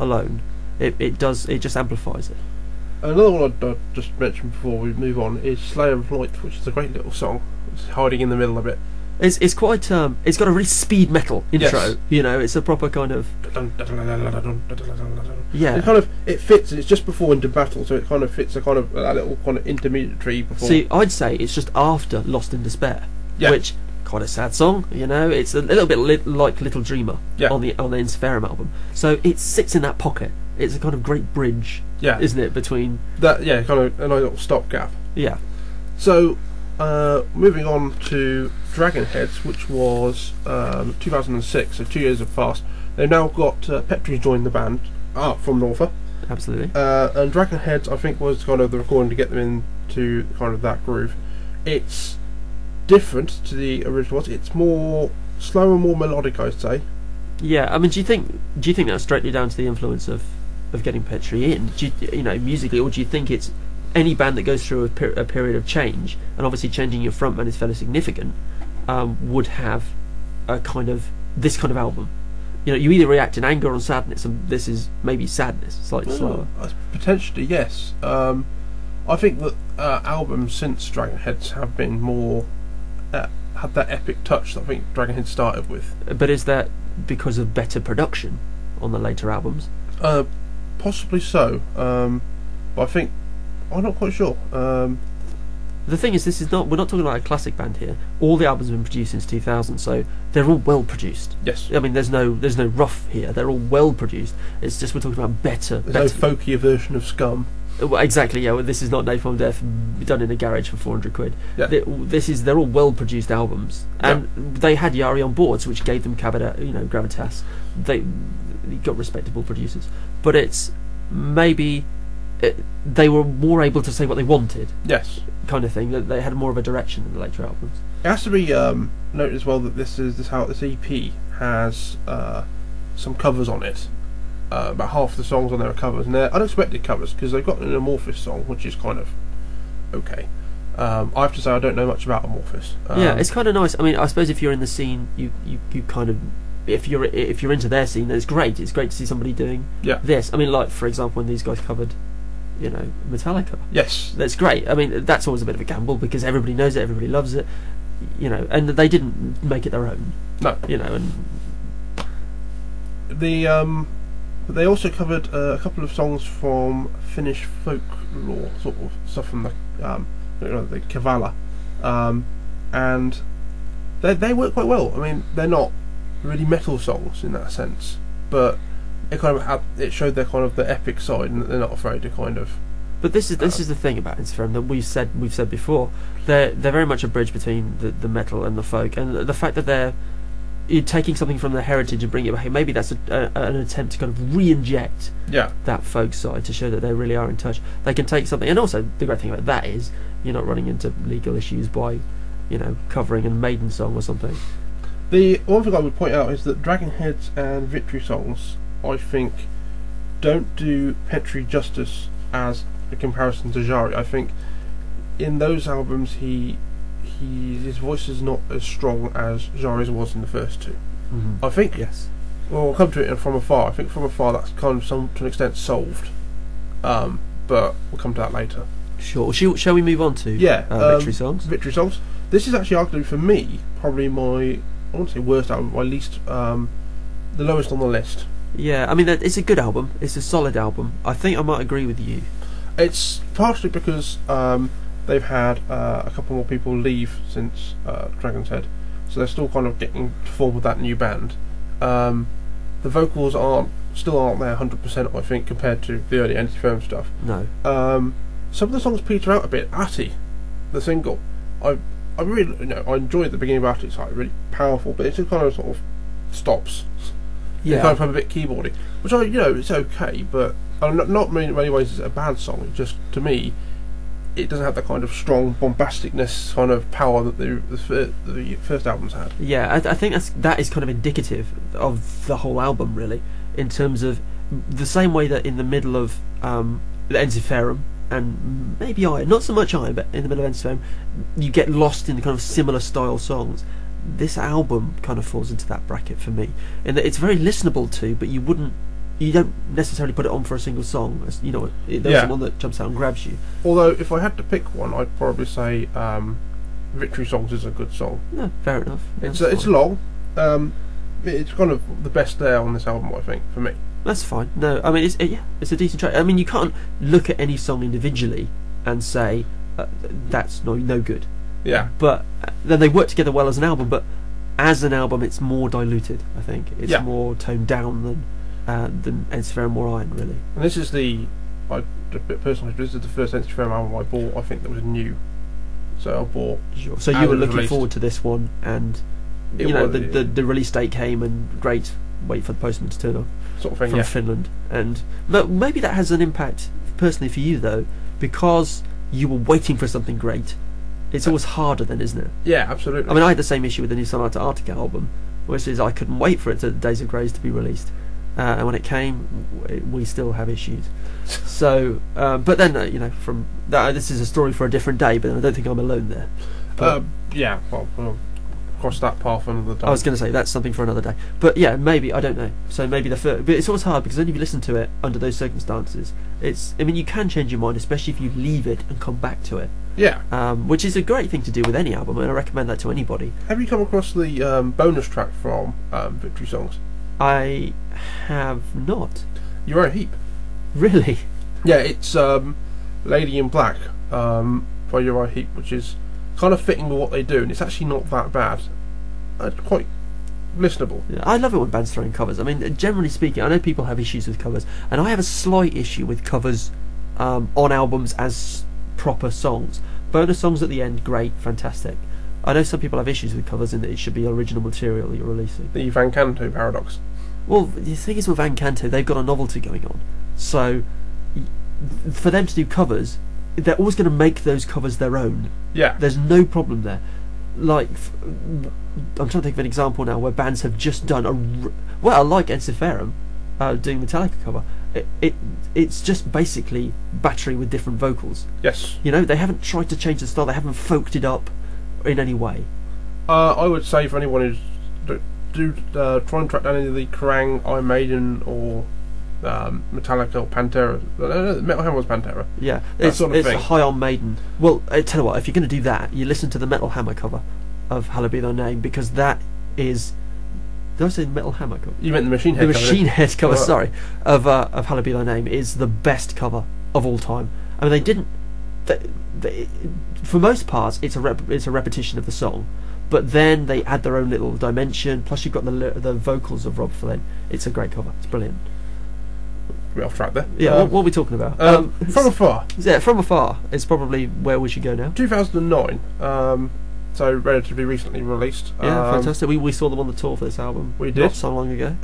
alone, it just amplifies it. Another one I just mentioned before we move on is Slayer of Light, which is a great little song. It's hiding in the middle of it. It's quite it's got a really speed metal intro. Yes. You know, it's a proper kind of It kind of fits. It's just before into battle, so it kind of fits a kind of a little kind of intermediary before. See, I'd say it's just after Lost in Despair, Yeah. which quite a sad song. You know, it's a little bit like Little Dreamer Yeah. on the Ensiferum album. So it sits in that pocket. It's a kind of great bridge, Yeah. isn't it, between that? Yeah, kind of a nice little stopgap. yeah. So, moving on to Dragonheads, which was 2006, so 2 years have passed. They've now got Petri joined the band from Norfolk. Absolutely. And Dragonheads, I think, was kind of the recording to get them into kind of that groove. It's different to the original ones. It's more slow and more melodic, I'd say. Yeah, I mean, do you think that's straightly down to the influence of getting Petri in? Do you know, musically, or do you think it's any band that goes through a period of change, and obviously changing your frontman is fairly significant, would have a kind of this kind of album? You know, you either react in anger or sadness, and this is maybe sadness, slightly slower. Potentially, yes. I think that albums since Dragonheads have been more had that epic touch that I think Dragonhead started with. But is that because of better production on the later albums? Possibly so. But I think I'm not quite sure. The thing is, we're not talking about a classic band here. All the albums have been produced since 2000, so they're all well produced. Yes. I mean, there's no rough here. They're all well produced. It's just we're talking about better. There's no folkier version of Scum. Well, exactly. Yeah. Well, this is not Napalm Death done in a garage for 400 quid. Yeah. They're all well produced albums, and they had Yari on boards, which gave them gravitas. They got respectable producers, but it's maybe they were more able to say what they wanted. Yes. Kind of thing. They had more of a direction in the later albums. It has to be noted as well that this EP has some covers on it. About half of the songs on there are covers, and they're unexpected covers because they've got an Amorphis song, which is kind of okay. I have to say I don't know much about Amorphis. Yeah, it's kind of nice. I mean, I suppose if you're in the scene, you kind of if you're into their scene, then it's great. It's great to see somebody doing this. I mean, like for example, when these guys covered, you know, Metallica. Yes, that's great. I mean, that's always a bit of a gamble because everybody knows it, everybody loves it, you know, and they didn't make it their own. No, you know, and they also covered a couple of songs from Finnish folklore, sort of stuff from the Kavala, and they work quite well. I mean, they're not really metal songs in that sense, but it kind of it showed their kind of the epic side, and they're not afraid to kind of. But this is the thing about Ensiferum that we've said before. They're very much a bridge between the metal and the folk, and the fact that you're taking something from their heritage and bringing it back. Maybe that's an attempt to kind of re-inject that folk side to show that they really are in touch. They can take something, and also the great thing about that is you're not running into legal issues by, you know, covering a Maiden song or something. The one thing I would point out is that Dragonheads and Victory songs, I think, don't do Petri justice as a comparison to Jari. I think in those albums his voice is not as strong as Jari's was in the first two. Mm-hmm. I think. Yes. Well, we'll come to it from afar. I think from afar that's kind of to an extent solved. But we'll come to that later. Sure. Shall we move on to Victory songs? Victory songs. This is actually arguably for me probably my, I won't say worst album, my least, the lowest on the list. Yeah, I mean it's a good album. It's a solid album. I think I might agree with you. It's partially because they've had a couple more people leave since Dragon's Head, so they're still kind of getting to form with that new band. The vocals still aren't there 100%, I think, compared to the early Ensiferum stuff. No. Some of the songs peter out a bit. Atty, the single, I really, I enjoyed the beginning of Atty. It's like really powerful, but it just kind of sort of stops. Yeah. It kind of a bit keyboardy, which it's okay, but not in many ways it's a bad song. It just, to me, it doesn't have that kind of strong bombasticness kind of power that the first albums had. Yeah, I think that is kind of indicative of the whole album, really, in terms of the same way that in the middle of Ensiferum and maybe Iron, not so much Iron, but in the middle of Ensiferum, you get lost in the kind of similar style songs. This album kind of falls into that bracket for me, in that it's very listenable to, but you wouldn't you don't necessarily put it on for a single song. You know, there's one that jumps out and grabs you. Although, if I had to pick one, I'd probably say Victory Songs is a good song. No, fair enough. It's long. It's kind of the best there on this album, I think, for me. That's fine. No, I mean, it's a decent track. I mean, you can't look at any song individually and say that's no good. Yeah. But then they work together well as an album, but as an album, it's more diluted, I think. It's more toned down than Ensiferum or Iron, really. And this is personally, this is the first Ensiferum album I bought, I think, that was new. So I bought... Sure. So you were looking forward to this one, and the release date came, and great, wait for the postman to turn up. Sort of thing, from Finland. But maybe that has an impact, personally, for you, though, because you were waiting for something great. It's always harder then, isn't it? Yeah, absolutely. I mean, I had the same issue with the new Sonata Arctica album, which is I couldn't wait for it to Days of Grace to be released. And when it came, we still have issues. So, but then, from that, this is a story for a different day, but I don't think I'm alone there. Yeah, well, cross that path another day. I was going to say, that's something for another day. But yeah, maybe, I don't know. So maybe but it's always hard, because only if you listen to it under those circumstances, you can change your mind, especially if you leave it and come back to it. Yeah. Which is a great thing to do with any album, and I recommend that to anybody. Have you come across the bonus track from Victory Songs? I have not. Uriah Heep. Really? Yeah, it's Lady in Black by Uriah Heep, which is kind of fitting with what they do, and it's actually not that bad. It's quite listenable. Yeah, I love it when bands throw in covers. I mean, generally speaking, I know people have issues with covers, and I have a slight issue with covers on albums as proper songs. Bonus songs at the end, great, fantastic. I know some people have issues with covers in that it should be original material that you're releasing. The Van Canto paradox. Well, the thing is with Van Canto, they've got a novelty going on. So, for them to do covers, they're always going to make those covers their own. Yeah. There's no problem there. Like, I'm trying to think of an example now where bands have just done like Ensiferum doing Metallica cover. It's just basically Battery with different vocals. Yes. They haven't tried to change the style. They haven't folked it up in any way. I would say for anyone who's try and track down any of the Kerrang, Iron Maiden, or Metallica or Pantera. Metal Hammer was Pantera. Yeah, it's high on Maiden. Well, I tell you what, if you're going to do that, you listen to the Metal Hammer cover of Hallowed Be Thy Name, because that is... Did I say Metal Hammer cover? You meant the Machine Head cover? The Machine Head cover, right. Sorry, of Hallowed Be Thy Name is the best cover of all time. I mean, they didn't... for most parts, it's a repetition of the song, but then they add their own little dimension. Plus, you've got the vocals of Rob Flynn. It's a great cover. It's brilliant. We're off track there. Yeah, what are we talking about? From Afar. Yeah, From Afar is probably where we should go now. 2009. So relatively recently released. Yeah, fantastic. We saw them on the tour for this album. We did. Not so long ago.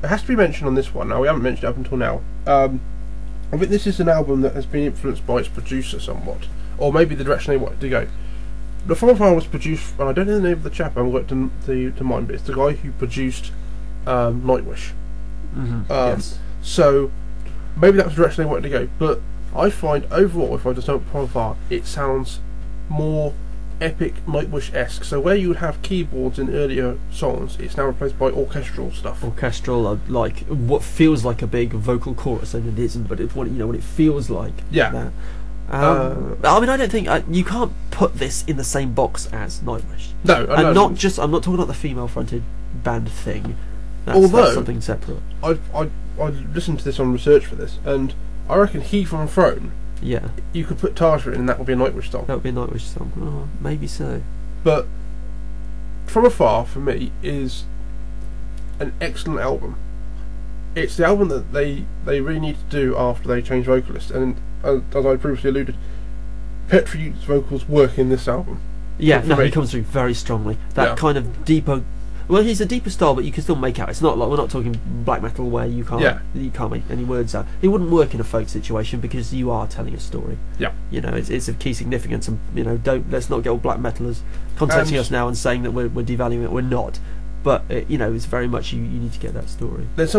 It has to be mentioned on this one. Now, we haven't mentioned it up until now. I think this is an album that has been influenced by its producer somewhat, or maybe the direction they wanted to go. The From Afar was produced, and I don't know the name of the chap, I haven't got to mind, but it's the guy who produced Nightwish. Mm-hmm. Yes. So maybe that was the direction they wanted to go. But I find overall, if I just don't From Afar, it sounds more epic Nightwish-esque. So where you would have keyboards in earlier songs, it's now replaced by orchestral stuff. Orchestral, like what feels like a big vocal chorus, and it isn't, but it's what it feels like. Yeah. That. I mean, I don't think you can't put this in the same box as Nightwish. No, and not just. I'm not talking about the female-fronted band thing. Although that's something separate. I listened to this on research for this, and I reckon He from Throne. Yeah. You could put Tasha in, and that would be a Nightwish song. That would be a Nightwish song. Oh, maybe so. But From Afar, for me, is an excellent album. It's the album that they really need to do after they change vocalists, and as I previously alluded, Petri's vocals work in this album. Yeah, no, he comes through very strongly. That kind of deeper. Well, he's a deeper style, but you can still make out. It's not like we're not talking black metal where you can't make any words out. It wouldn't work in a folk situation because you are telling a story. Yeah, it's of key significance, and let's not get all black metalers contacting us now and saying that we're devaluing it. We're not, but it's very much you need to get that story. There's